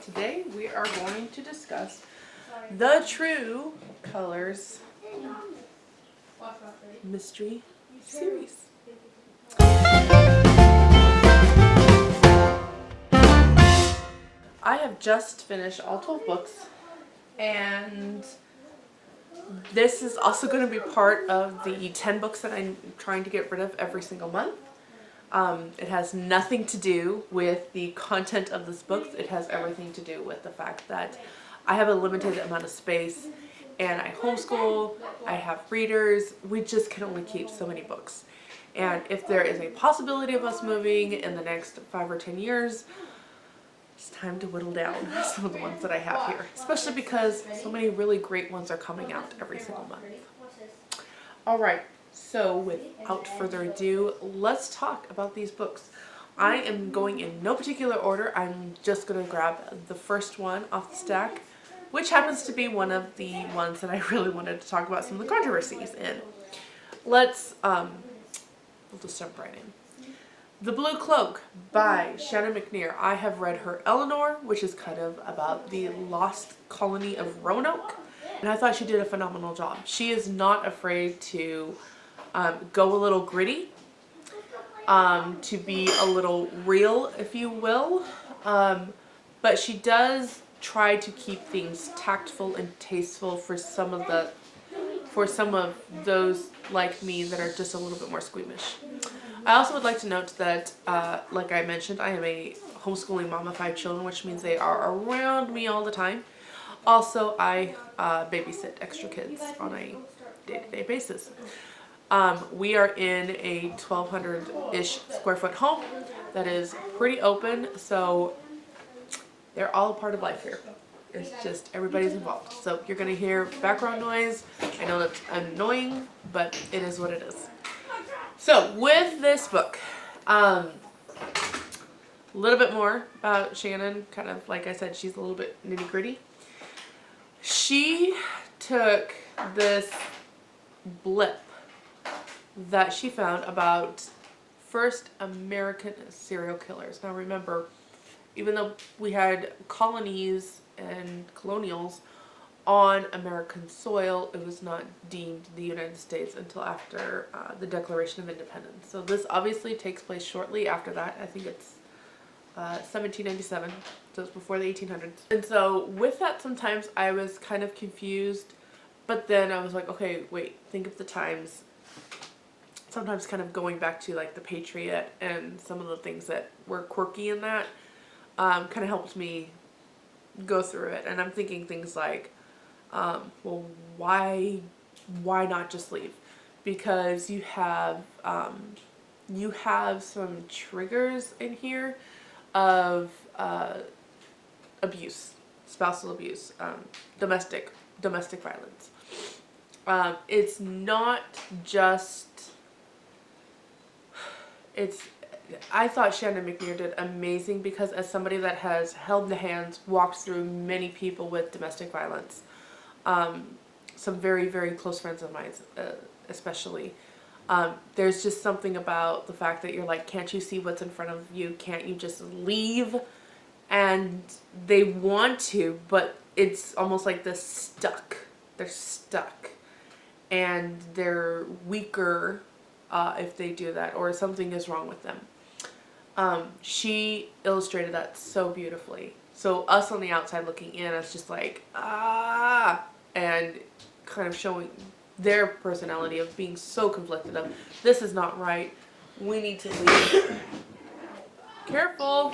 Today we are going to discuss the True Colors mystery series. I have just finished all 12 books, and this is also going to be part of the 10 books that I'm trying to get rid of every single month. It has nothing to do with the content of this book. It has everything to do with the fact that I have a limited amount of space and I homeschool, I have readers, we just can only keep so many books. And if there is a possibility of us moving in the next 5 or 10 years, it's time to whittle down some of the ones that I have here, especially because so many really great ones are coming out every single month. Alright, so without further ado, let's talk about these books. I am going in no particular order. I'm just going to grab the first one off the stack, which happens to be one of the ones that I really wanted to talk about some of the controversies in. We'll just jump right in. The Blue Cloak by Shannon McNear. I have read her Eleanor, which is kind of about the lost colony of Roanoke, and I thought she did a phenomenal job. She is not afraid to go a little gritty, to be a little real, if you will, but she does try to keep things tactful and tasteful for some of those like me that are just a little bit more squeamish. I also would like to note that, like I mentioned, I am a homeschooling mom of 5 children, which means they are around me all the time. Also, I babysit extra kids on a day-to-day basis. We are in a 1,200-ish square foot home that is pretty open, so they're all a part of life here. It's just everybody's involved. So you're going to hear background noise. I know that's annoying, but it is what it is. So with this book, a little bit more about Shannon. Kind of like I said, she's a little bit nitty gritty. She took this blip that she found about first American serial killers. Now remember, even though we had colonies and colonials on American soil, it was not deemed the United States until after the Declaration of Independence. So this obviously takes place shortly after that. I think it's 1797, so it's before the 1800s. And so with that, sometimes I was kind of confused, but then I was like, okay, wait, think of the times. Sometimes kind of going back to like the Patriot and some of the things that were quirky in that kind of helped me go through it. And I'm thinking things like, well, why not just leave? Because you have some triggers in here of abuse, spousal abuse, domestic violence. It's not just, I thought Shannon McNear did amazing because as somebody that has held the hands, walked through many people with domestic violence, some very, very close friends of mine especially, there's just something about the fact that you're like, can't you see what's in front of you? Can't you just leave? And they want to, but it's almost like they're stuck. And they're weaker if they do that, or something is wrong with them. She illustrated that so beautifully. So us on the outside looking in, it's just like, and kind of showing their personality of being so conflicted of, this is not right, we need to leave. Careful.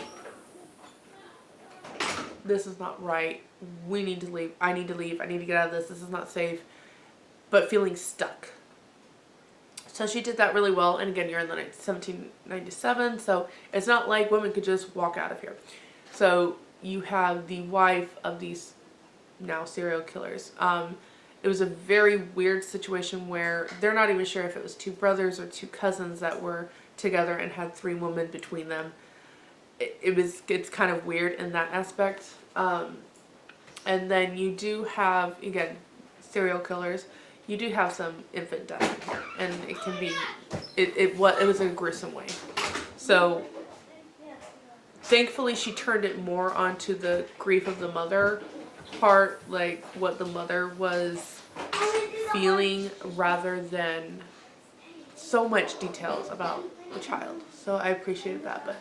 This is not right, we need to leave, I need to leave, I need to get out of this is not safe, but feeling stuck. So she did that really well, and again, you're in the 1797, so it's not like women could just walk out of here. So you have the wife of these now serial killers. It was a very weird situation where they're not even sure if it was 2 brothers or 2 cousins that were together and had 3 women between them. It's kind of weird in that aspect. And then you do have, again, serial killers. You do have some infant death in here, and it can be, it was a gruesome way. So thankfully she turned it more onto the grief of the mother part, like what the mother was feeling, rather than so much details about the child. So I appreciated that. But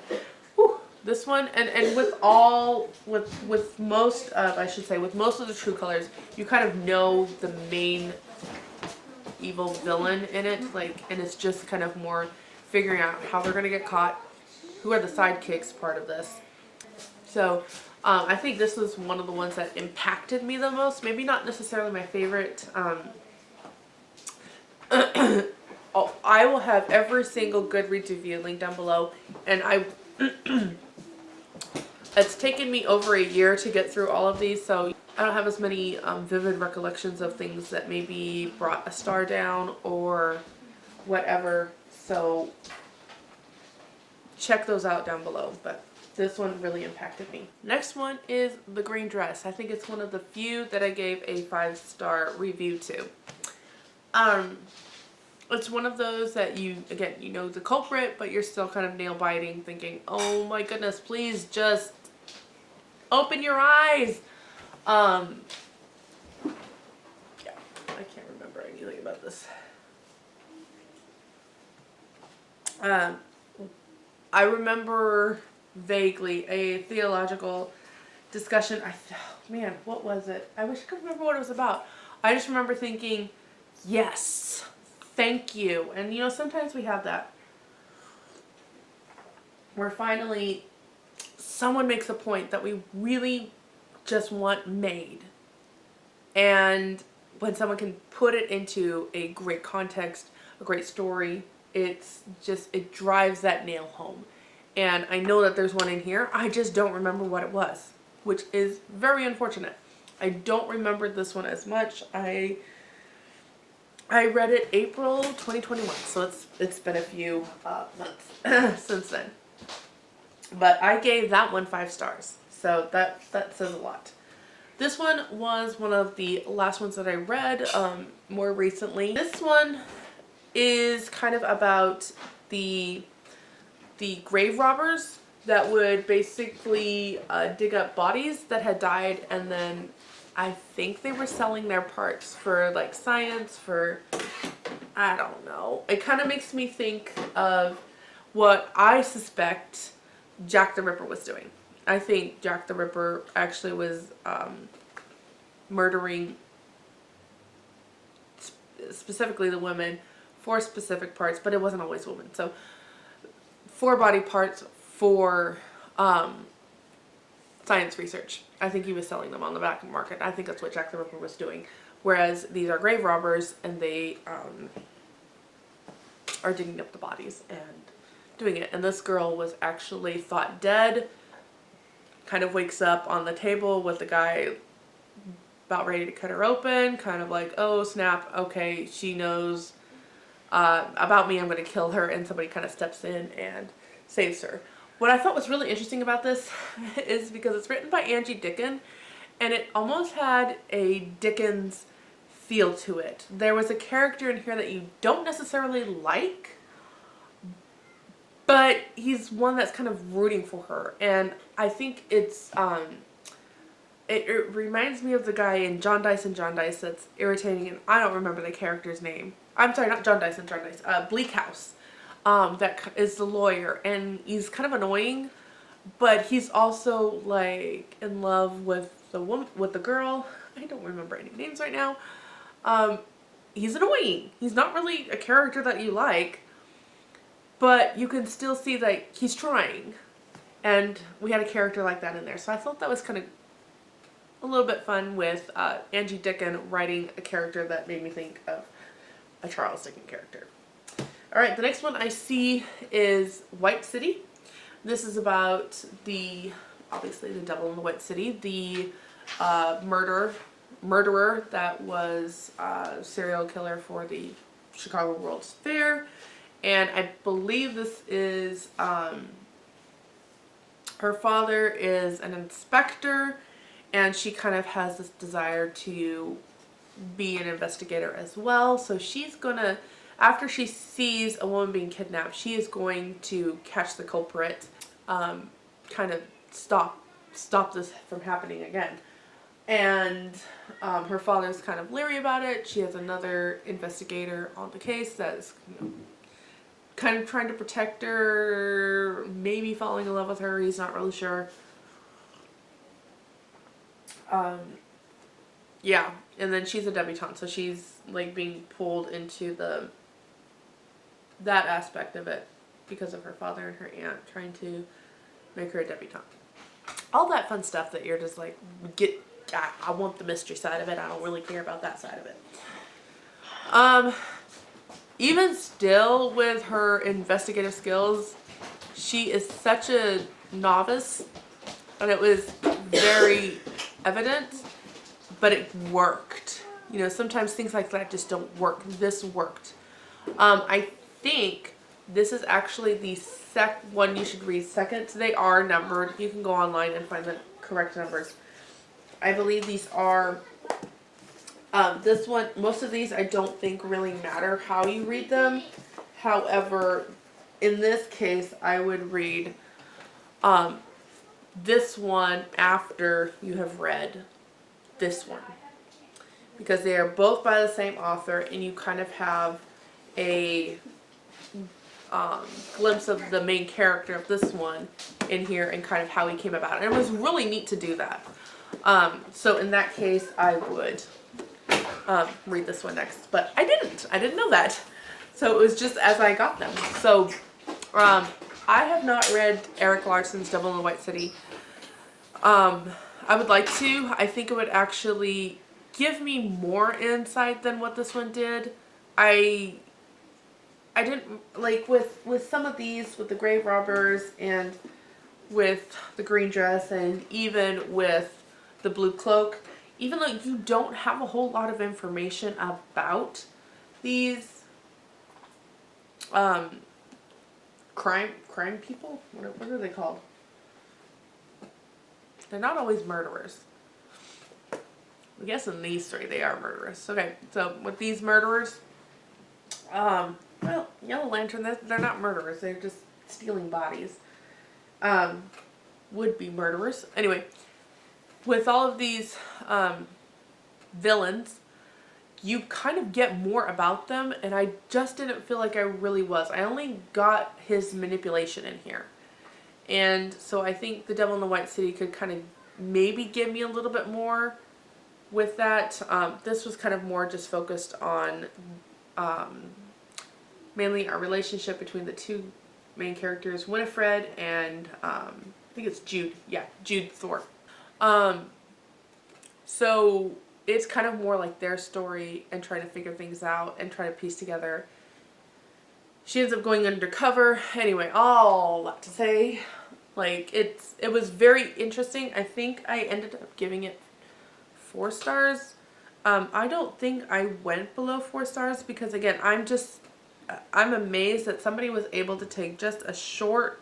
whew, this one, and with most of, I should say, with most of the True Colors, you kind of know the main evil villain in it, like, and it's just kind of more figuring out how they're gonna get caught, who are the sidekicks part of this. So I think this was one of the ones that impacted me the most. Maybe not necessarily my favorite. Oh, I will have every single Goodreads review linked down below, and it's taken me over a year to get through all of these, so I don't have as many vivid recollections of things that maybe brought a star down or whatever, so check those out down below. But this one really impacted me. Next one is The Green Dress. I think it's one of the few that I gave a 5-star review to. It's one of those that you know the culprit, but you're still kind of nail biting, thinking, oh my goodness, please just open your eyes. Yeah, I can't remember anything about this. I remember vaguely a theological discussion. Man, what was it? I wish I could remember what it was about. I just remember thinking, yes, thank you. And you know, sometimes we have that, where finally someone makes a point that we really just want made. And when someone can put it into a great context, a great story, it drives that nail home. And I know that there's one in here. I just don't remember what it was, which is very unfortunate. I don't remember this one as much. I read it April 2021, so it's been a few months since then. But I gave that one 5 stars, so that says a lot. This one was one of the last ones that I read more recently. This one is kind of about the grave robbers that would basically dig up bodies that had died, and then I think they were selling their parts for like science, for, I don't know. It kind of makes me think of what I suspect Jack the Ripper was doing. I think Jack the Ripper actually was murdering specifically the women for specific parts, but it wasn't always women. So for body parts for science research. I think he was selling them on the black market. I think that's what Jack the Ripper was doing. Whereas these are grave robbers, and they are digging up the bodies and doing it. And this girl was actually thought dead, kind of wakes up on the table with the guy about ready to cut her open, kind of like, oh snap, okay, she knows about me, I'm going to kill her, and somebody kind of steps in and saves her. What I thought was really interesting about this is because it's written by Angie Dickin, and it almost had a Dickens feel to it. There was a character in here that you don't necessarily like, but he's one that's kind of rooting for her, and I think it's it reminds me of the guy in John Dice and John Dice that's irritating, and I don't remember the character's name. I'm sorry, not John Dice and John Dice, Bleak House. That is the lawyer, and he's kind of annoying, but he's also like in love with the woman, with the girl. I don't remember any names right now. He's annoying. He's not really a character that you like, but you can still see that he's trying, and we had a character like that in there. So I thought that was kind of a little bit fun with Angie Dickin writing a character that made me think of a Charles Dickens character. Alright, the next one I see is White City. This is about obviously the devil in the White City, the murderer that was a serial killer for the Chicago World's Fair. And I believe this is, her father is an inspector, and she kind of has this desire to be an investigator as well. So she's gonna, after she sees a woman being kidnapped, she is going to catch the culprit. kind of stop this from happening again. And her father's kind of leery about it. She has another investigator on the case that's, you know, kind of trying to protect her, maybe falling in love with her. He's not really sure. Yeah, and then she's a debutante, so she's like being pulled into that aspect of it because of her father and her aunt trying to make her a debutante. All that fun stuff that you're just like, I want the mystery side of it. I don't really care about that side of it. Even still with her investigative skills, she is such a novice, and it was very evident, but it worked. You know, sometimes things like that just don't work. This worked. I think this is actually the one you should read second. They are numbered. You can go online and find the correct numbers. I believe these are, this one, most of these I don't think really matter how you read them. However, in this case, I would read this one after you have read this one, because they are both by the same author, and you kind of have a glimpse of the main character of this one in here and kind of how he came about. And it was really neat to do that. So in that case, I would read this one next, but I didn't know that. So it was just as I got them. So I have not read Erik Larson's Devil in the White City. I would like to. I think it would actually give me more insight than what this one did. I didn't, like, with some of these, with the grave robbers and with the green dress and even with the blue cloak, even though you don't have a whole lot of information about these crime people, what are they called? They're not always murderers. I guess in these three they are murderers. Okay, so with these murderers, well, Yellow Lantern, they're not murderers. They're just stealing bodies. Would be murderers. Anyway, with all of these villains, you kind of get more about them, and I just didn't feel like I really was. I only got his manipulation in here. And so I think The Devil in the White City could kind of maybe give me a little bit more with that. This was kind of more just focused on mainly our relationship between the two main characters, Winifred and I think it's Jude. Yeah, Jude Thorpe. So it's kind of more like their story and trying to figure things out and try to piece together. She ends up going undercover. Anyway, all that to say, like, it was very interesting. I think I ended up giving it 4 stars. I don't think I went below 4 stars because, again, I'm amazed that somebody was able to take just a short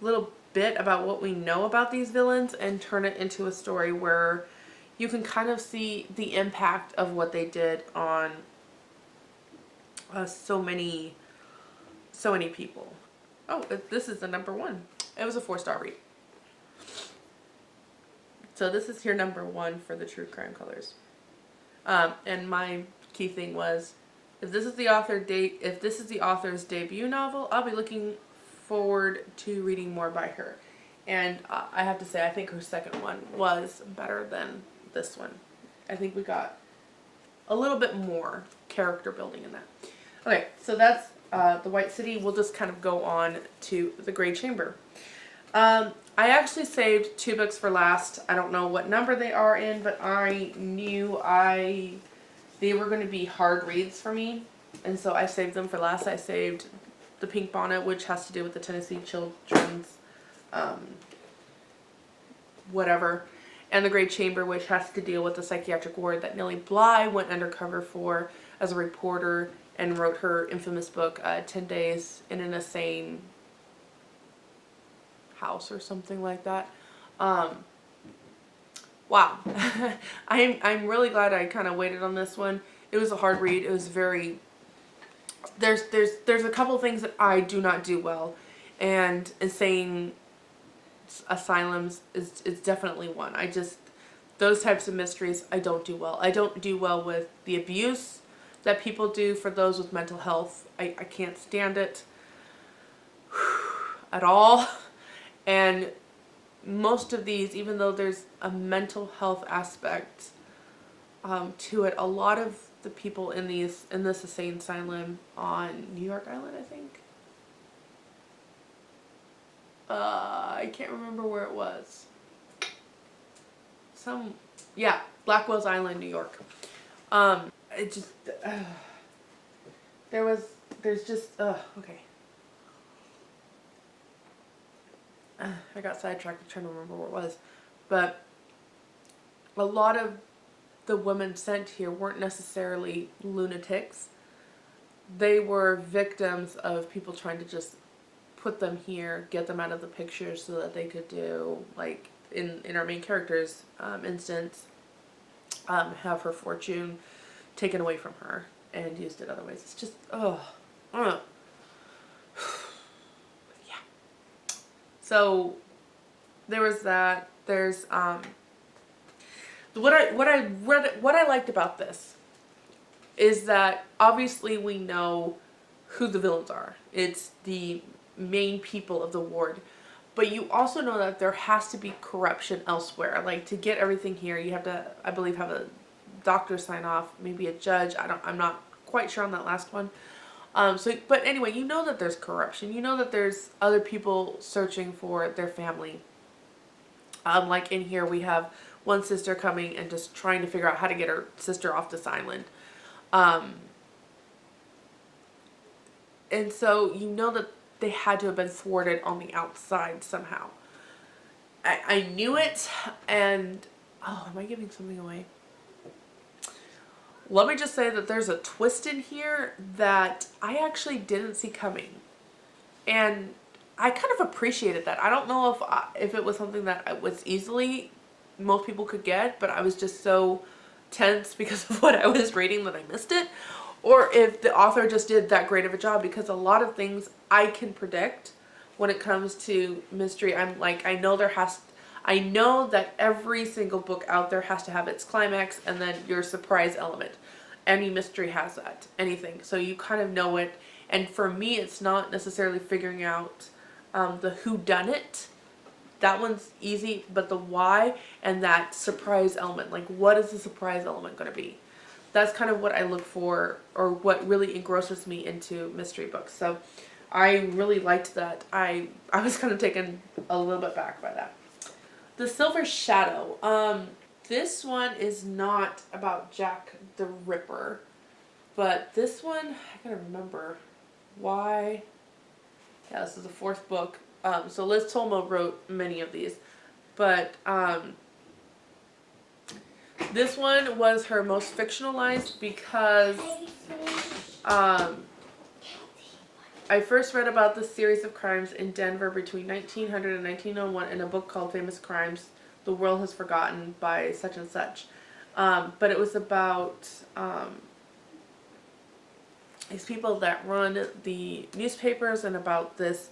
little bit about what we know about these villains and turn it into a story where you can kind of see the impact of what they did on so many people. Oh, this is the number 1. It was a 4-star read. So this is your number 1 for the True Crime Colors. And my key thing was, if this is the author's debut novel, I'll be looking forward to reading more by her. And I have to say, I think her second one was better than this one. I think we got a little bit more character building in that. Okay, so that's The White City. We'll just kind of go on to The Grey Chamber. I actually saved 2 books for last. I don't know what number they are in, but I knew they were going to be hard reads for me, and so I saved them for last. I saved The Pink Bonnet, which has to do with the Tennessee Children's whatever, and The Grey Chamber, which has to deal with the psychiatric ward that Nellie Bly went undercover for as a reporter and wrote her infamous book, 10 Days in an Insane House or something like that. Wow. I'm really glad I kind of waited on this one. It was a hard read. It was very, there's a couple things that I do not do well, and insane asylums is definitely one. Those types of mysteries I don't do well. I don't do well with the abuse that people do for those with mental health. I can't stand it at all. And most of these, even though there's a mental health aspect to it, a lot of the people in this insane asylum on New York Island, I think. I can't remember where it was. Blackwell's Island, New York. It just okay. I got sidetracked trying to remember what it was, but a lot of the women sent here weren't necessarily lunatics. They were victims of people trying to just put them here, get them out of the picture so that they could do, like in our main character's instance, have her fortune taken away from her and used it other ways. It's just, yeah. So there was that. There's what I liked about this is that obviously we know who the villains are. It's the main people of the ward. But you also know that there has to be corruption elsewhere. Like, to get everything here, you have to, I believe, have a doctor sign off, maybe a judge. I'm not quite sure on that last one. But anyway, you know that there's corruption. You know that there's other people searching for their family. Like in here, we have one sister coming and just trying to figure out how to get her sister off this island. And so you know that they had to have been thwarted on the outside somehow. I knew it, and am I giving something away? Let me just say that there's a twist in here that I actually didn't see coming, and I kind of appreciated that. I don't know if it was something that was easily most people could get, but I was just so tense because of what I was reading that I missed it, or if the author just did that great of a job, because a lot of things I can predict when it comes to mystery. I'm like, I know that every single book out there has to have its climax and then your surprise element. Any mystery has that, anything. So you kind of know it. And for me, it's not necessarily figuring out the whodunit. That one's easy, but the why and that surprise element, like what is the surprise element going to be? That's kind of what I look for, or what really engrosses me into mystery books. So I really liked that. I was kind of taken a little bit back by that. The Silver Shadow. This one is not about Jack the Ripper, but this one, I gotta remember why. Yeah, this is the fourth book. So Liz Tolmo wrote many of these, but this one was her most fictionalized because I first read about this series of crimes in Denver between 1900 and 1901 in a book called Famous Crimes, The World Has Forgotten by such and such. But it was about these people that run the newspapers, and about this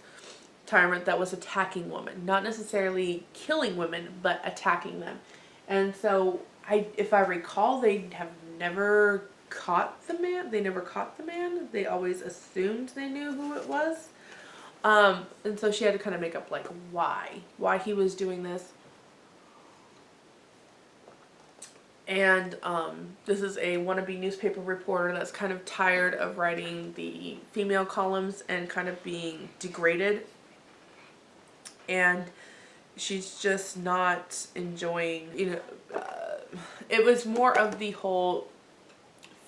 tyrant that was attacking women. Not necessarily killing women, but attacking them. And so, if I recall, they have never caught the man. They never caught the man. They always assumed they knew who it was. And so she had to kind of make up, like, why he was doing this. And this is a wannabe newspaper reporter that's kind of tired of writing the female columns and kind of being degraded. And she's just not enjoying, it was more of the whole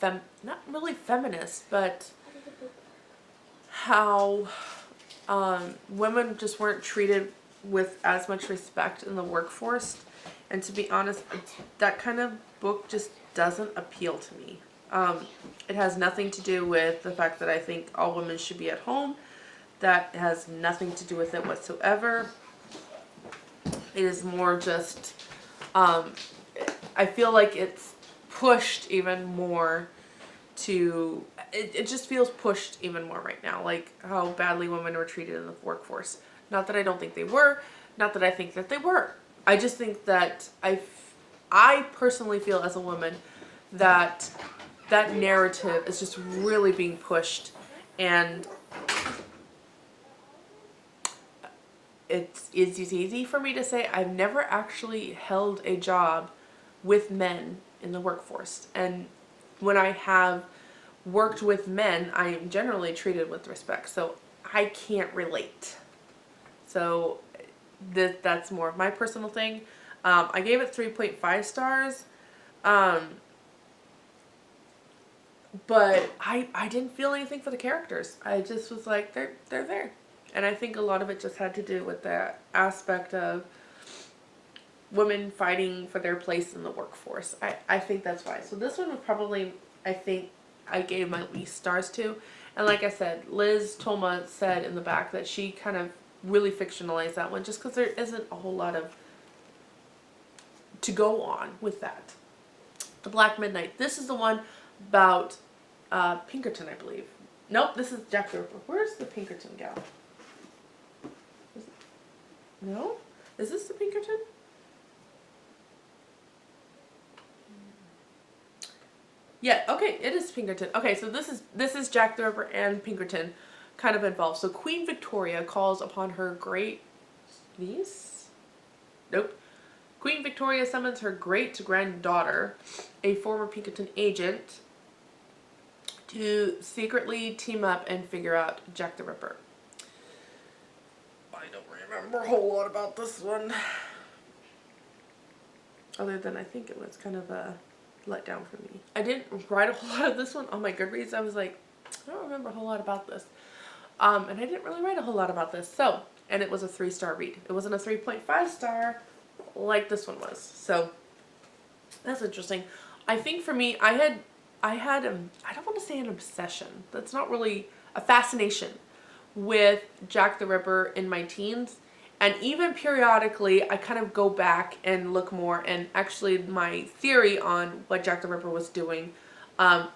not really feminist, but how women just weren't treated with as much respect in the workforce. And to be honest, that kind of book just doesn't appeal to me. It has nothing to do with the fact that I think all women should be at home. That has nothing to do with it whatsoever. It is more just, I feel like it's pushed even more to, it just feels pushed even more right now, like how badly women were treated in the workforce. Not that I don't think they were, Not that I think that they were. I just think that I personally feel as a woman that that narrative is just really being pushed, and it's easy for me to say I've never actually held a job with men in the workforce, and when I have worked with men, I am generally treated with respect, so I can't relate. So that's more of my personal thing. I gave it 3.5 stars, but I didn't feel anything for the characters. I just was like, they're there. And I think a lot of it just had to do with that aspect of women fighting for their place in the workforce. I think that's why. So this one was probably, I think, I gave my least stars to. And like I said, Liz Tolma said in the back that she kind of really fictionalized that one just because there isn't a whole lot of to go on with that. The Black Midnight. This is the one about Pinkerton, I believe. Nope, this is Jack the Ripper. Where's the Pinkerton gal? No? Is this the Pinkerton? Yeah, okay, it is Pinkerton. Okay, so this is Jack the Ripper and Pinkerton kind of involved. So Queen Victoria calls upon her great niece? Nope. Queen Victoria summons her great-granddaughter, a former Pinkerton agent, to secretly team up and figure out Jack the Ripper. I don't remember a whole lot about this one. Other than I think it was kind of a letdown for me. I didn't write a whole lot of this one on my Goodreads. I was like, I don't remember a whole lot about this. And I didn't really write a whole lot about this. So, and it was a 3-star read. It wasn't a 3.5 star like this one was. So, that's interesting. I think for me, I had I don't want to say an obsession. That's not really a fascination with Jack the Ripper in my teens. And even periodically, I kind of go back and look more. And actually, my theory on what Jack the Ripper was doing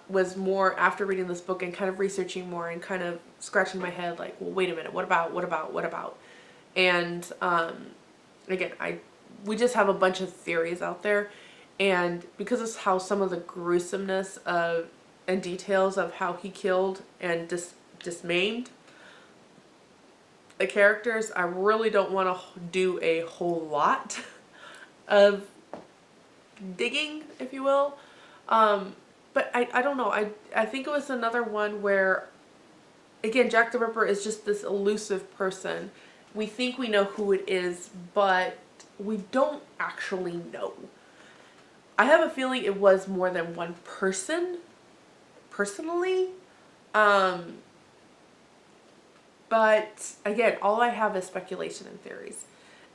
was more after reading this book and kind of researching more and kind of scratching my head like, well, wait a minute, what about? And again, we just have a bunch of theories out there. And because of how some of the gruesomeness of and details of how he killed and just maimed the characters, I really don't want to do a whole lot of digging, if you will. But I don't know. I think it was another one where, again, Jack the Ripper is just this elusive person. We think we know who it is, but we don't actually know. I have a feeling it was more than one person, personally. But again, all I have is speculation and theories.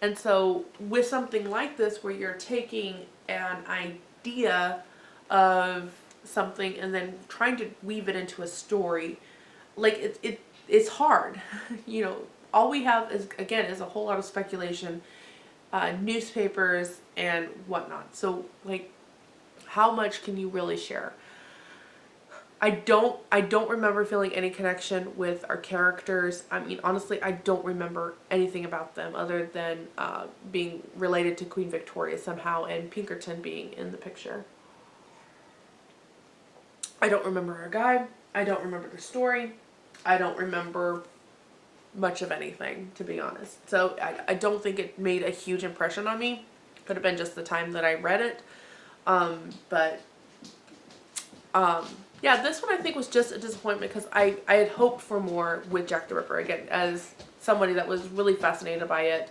And so with something like this where you're taking an idea of something and then trying to weave it into a story, like it's hard. You know, all we have is, again, is a whole lot of speculation, newspapers and whatnot. So like, how much can you really share? I don't remember feeling any connection with our characters. I mean, honestly, I don't remember anything about them other than being related to Queen Victoria somehow and Pinkerton being in the picture. I don't remember our guy. I don't remember the story. I don't remember much of anything, to be honest. So I don't think it made a huge impression on me. Could have been just the time that I read it. Yeah, this one I think was just a disappointment because I had hoped for more with Jack the Ripper. Again, as somebody that was really fascinated by it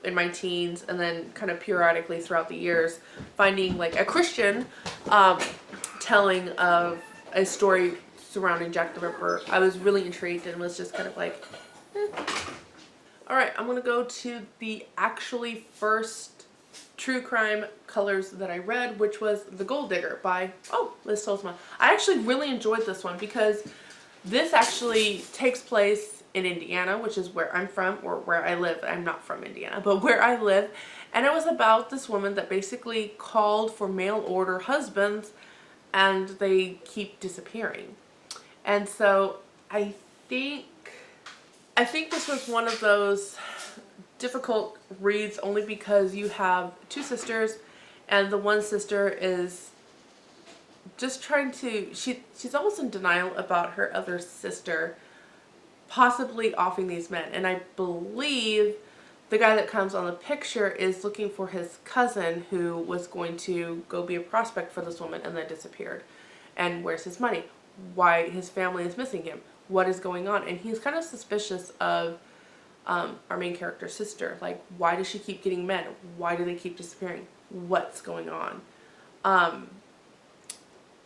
in my teens and then kind of periodically throughout the years, finding like a Christian telling of a story surrounding Jack the Ripper, I was really intrigued and was just kind of like, Alright, I'm going to go to the actually first true crime colors that I read, which was The Gold Digger by, Liz Tolma. I actually really enjoyed this one because this actually takes place in Indiana, which is where I'm from, or where I live. I'm not from Indiana, but where I live. And it was about this woman that basically called for mail order husbands and they keep disappearing. And so I think this was one of those difficult reads only because you have two sisters, and the one sister is just trying to, she's almost in denial about her other sister possibly offing these men. And I believe the guy that comes on the picture is looking for his cousin who was going to go be a prospect for this woman and then disappeared. And where's his money? Why his family is missing him? What is going on? And he's kind of suspicious of our main character's sister. Like, why does she keep getting men? Why do they keep disappearing? What's going on?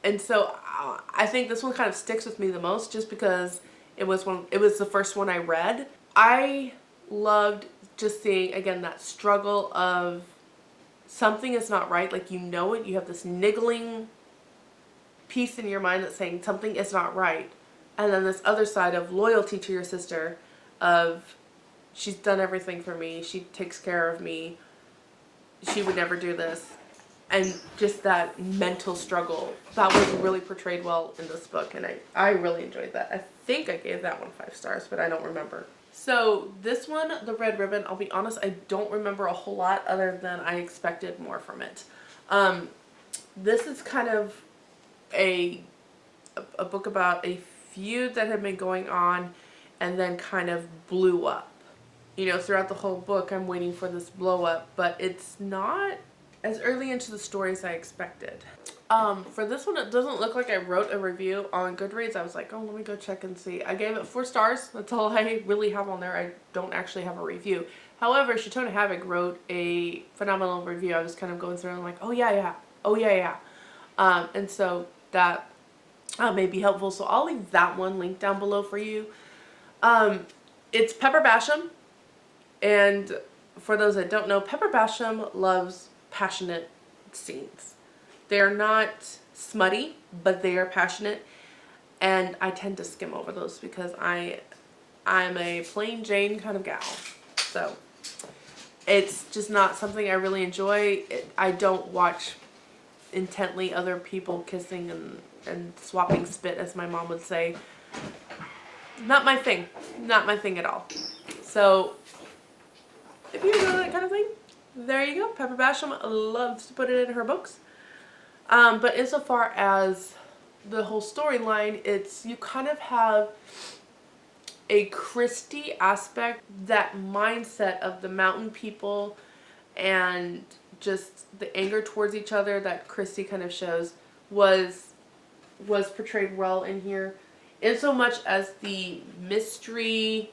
And so I think this one kind of sticks with me the most just because it was the first one I read. I loved just seeing, again, that struggle of something is not right. Like, you know it. You have this niggling piece in your mind that's saying something is not right. And then this other side of loyalty to your sister of she's done everything for me. She takes care of me. She would never do this. And just that mental struggle. That was really portrayed well in this book. And I really enjoyed that. I think I gave that one 5 stars, but I don't remember. So this one, The Red Ribbon, I'll be honest, I don't remember a whole lot other than I expected more from it. This is kind of a book about a feud that had been going on and then kind of blew up. You know, throughout the whole book, I'm waiting for this blow up, but it's not as early into the story as I expected. For this one, it doesn't look like I wrote a review on Goodreads. I was like, oh, let me go check and see. I gave it 4 stars. That's all I really have on there. I don't actually have a review. However, Shatona Havoc wrote a phenomenal review. I was kind of going through and I'm like, oh yeah, yeah. Oh yeah, yeah. And so that may be helpful. So I'll leave that one linked down below for you. It's Pepper Basham. And for those that don't know, Pepper Basham loves passionate scenes. They're not smutty, but they are passionate. And I tend to skim over those because I'm a plain Jane kind of gal. So it's just not something I really enjoy. I don't watch intently other people kissing and swapping spit, as my mom would say. Not my thing. Not my thing at all. So if you know that kind of thing, there you go. Pepper Basham loves to put it in her books. But insofar as the whole storyline, it's, you kind of have a Christie aspect, that mindset of the mountain people and just the anger towards each other that Christie kind of shows was portrayed well in here. In so much as the mystery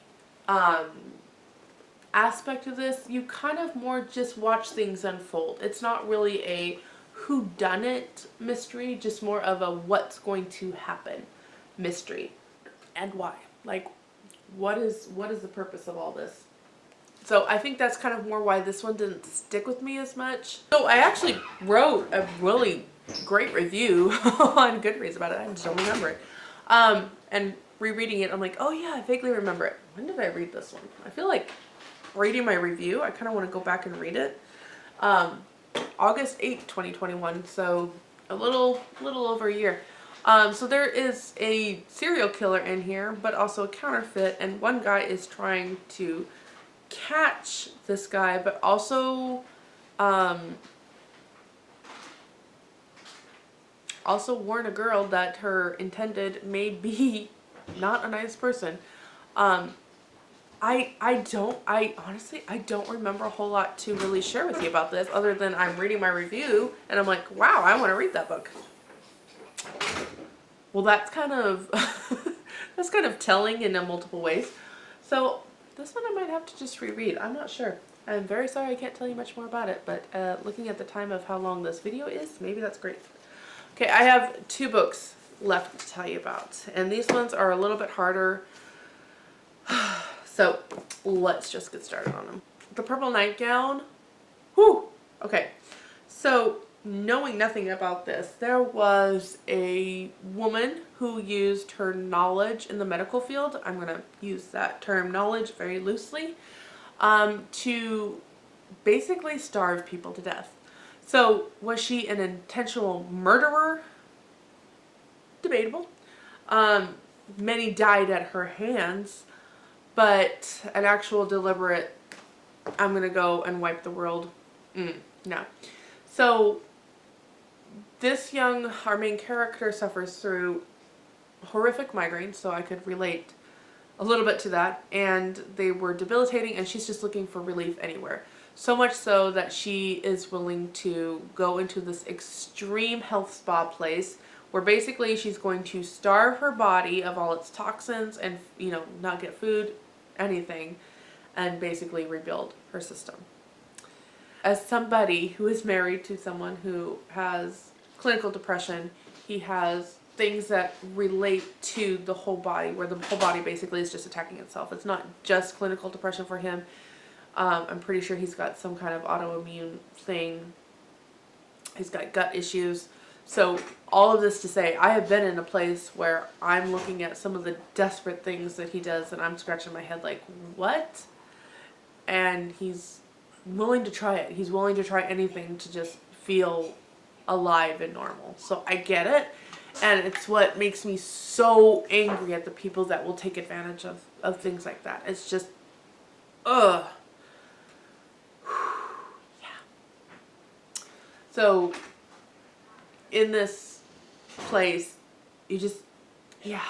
aspect of this, you kind of more just watch things unfold. It's not really a whodunit mystery, just more of a what's going to happen mystery. And why? Like, what is the purpose of all this? So I think that's kind of more why this one didn't stick with me as much. So I actually wrote a really great review on Goodreads about it. I just don't remember it. And rereading it, I'm like, oh yeah, I vaguely remember it. When did I read this one? I feel like reading my review, I kind of want to go back and read it. August 8th, 2021, so a little over a year. So there is a serial killer in here, but also a counterfeit, and one guy is trying to catch this guy, but also warn a girl that her intended may be not a nice person. I honestly don't remember a whole lot to really share with you about this, other than I'm reading my review and I'm like, wow, I want to read that book. Well, that's kind of that's kind of telling in multiple ways. So this one I might have to just reread. I'm not sure. I'm very sorry I can't tell you much more about it, but looking at the time of how long this video is, maybe that's great. Okay, I have 2 books left to tell you about, and these ones are a little bit harder. So let's just get started on them. The Purple Nightgown. Whew. Okay. So knowing nothing about this, there was a woman who used her knowledge in the medical field. I'm going to use that term knowledge very loosely, to basically starve people to death. So was she an intentional murderer? Debatable. Many died at her hands. But an actual deliberate I'm gonna go and wipe the world. No. So our main character suffers through horrific migraines, so I could relate a little bit to that, and they were debilitating, and she's just looking for relief anywhere. So much so that she is willing to go into this extreme health spa place where basically she's going to starve her body of all its toxins and, not get food, anything, and basically rebuild her system. As somebody who is married to someone who has clinical depression, he has things that relate to the whole body, where the whole body basically is just attacking itself. It's not just clinical depression for him. I'm pretty sure he's got some kind of autoimmune thing. He's got gut issues. So all of this to say, I have been in a place where I'm looking at some of the desperate things that he does and I'm scratching my head like, what? And he's willing to try it. He's willing to try anything to just feel alive and normal. So I get it. And it's what makes me so angry at the people that will take advantage of things like that. It's just, ugh. Yeah. So, in this place, yeah.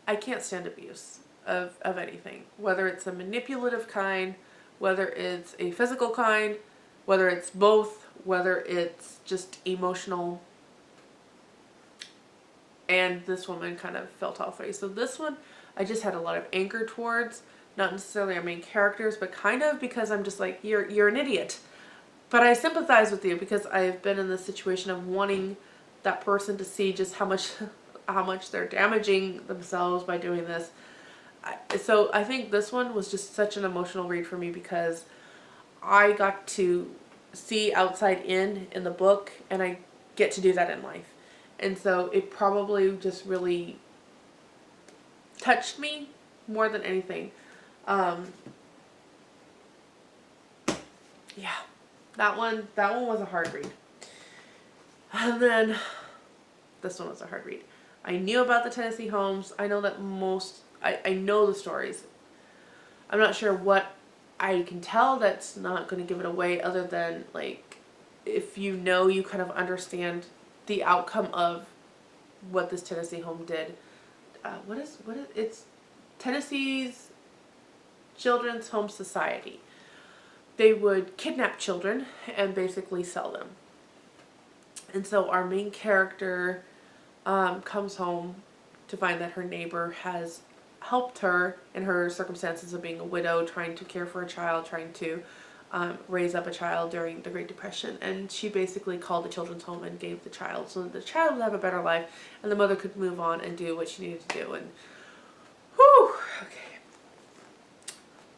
I can't stand abuse of anything. Whether it's a manipulative kind, whether it's a physical kind, whether it's both, whether it's just emotional. And this woman kind of felt all three. So this one, I just had a lot of anger towards, not necessarily our main characters, but kind of because I'm just like, you're an idiot. But I sympathize with you because I've been in the situation of wanting that person to see just how much they're damaging themselves by doing this. So I think this one was just such an emotional read for me because I got to see outside in the book, and I get to do that in life. And so it probably just really touched me more than anything. Yeah, that one was a hard read. And then this one was a hard read. I knew about the Tennessee Homes. I know that I know the stories. I'm not sure what I can tell that's not going to give it away, other than like, if you kind of understand the outcome of what this Tennessee home did. It's Tennessee's Children's Home Society. They would kidnap children and basically sell them. And so our main character comes home to find that her neighbor has helped her in her circumstances of being a widow, trying to care for a child, trying to raise up a child during the Great Depression. And she basically called the children's home and gave the child so that the child would have a better life and the mother could move on and do what she needed to do. And whew, okay,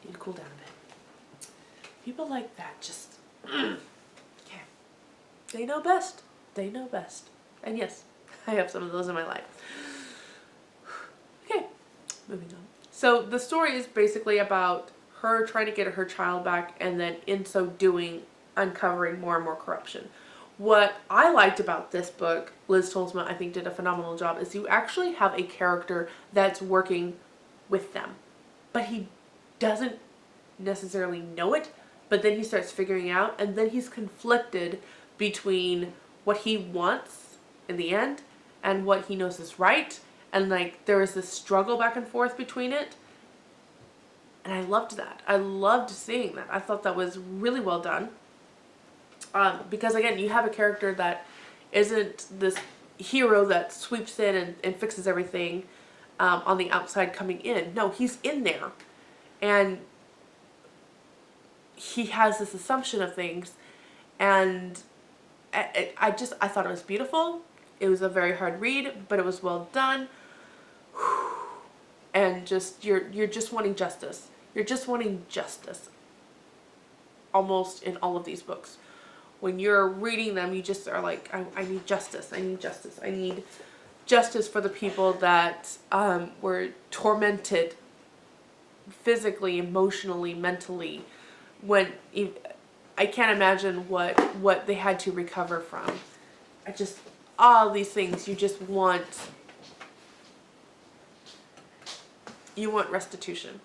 need to cool down a bit. People like that just, yeah, they know best. They know best. And yes, I have some of those in my life. Okay, moving on. So the story is basically about her trying to get her child back, and then in so doing, uncovering more and more corruption. What I liked about this book, Liz Tolsma, I think, did a phenomenal job, is you actually have a character that's working with them. But he doesn't necessarily know it, but then he starts figuring out, and then he's conflicted between what he wants in the end and what he knows is right. And like, there is this struggle back and forth between it. And I loved that. I loved seeing that. I thought that was really well done. Because again, you have a character that isn't this hero that sweeps in and fixes everything on the outside coming in. No, he's in there. And he has this assumption of things. And I thought it was beautiful. It was a very hard read, but it was well done. And just, you're just wanting justice. You're just wanting justice. Almost in all of these books. When you're reading them, you just are like, I need justice. I need justice. I need justice for the people that were tormented physically, emotionally, mentally. When I can't imagine what they had to recover from. All these things, you want restitution.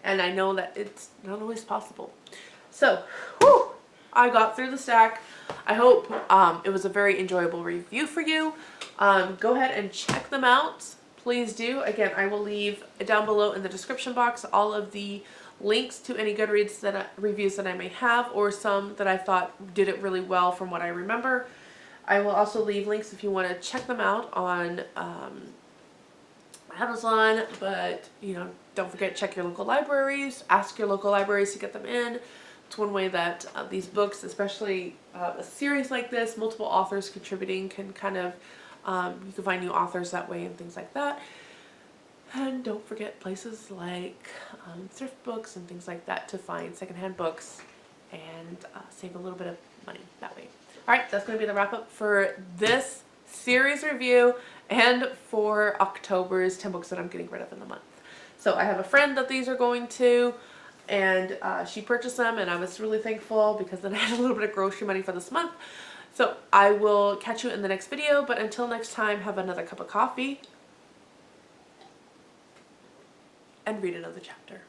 and I know that it's not always possible. So, whew, I got through the stack. I hope it was a very enjoyable review for you. Go ahead and check them out. Please do. Again, I will leave down below in the description box all of the links to any Goodreads reviews that I may have, or some that I thought did it really well from what I remember. I will also leave links if you want to check them out on Amazon, but don't forget to check your local libraries. Ask your local libraries to get them in. It's one way that these books, especially a series like this, multiple authors contributing, can kind of, you can find new authors that way and things like that. And don't forget places like thrift books and things like that to find secondhand books and save a little bit of money that way. Alright, that's going to be the wrap up for this series review and for October's 10 books that I'm getting rid of in the month. So I have a friend that these are going to, and she purchased them, and I was really thankful because then I had a little bit of grocery money for this month. So I will catch you in the next video, but until next time, have another cup of coffee and read another chapter.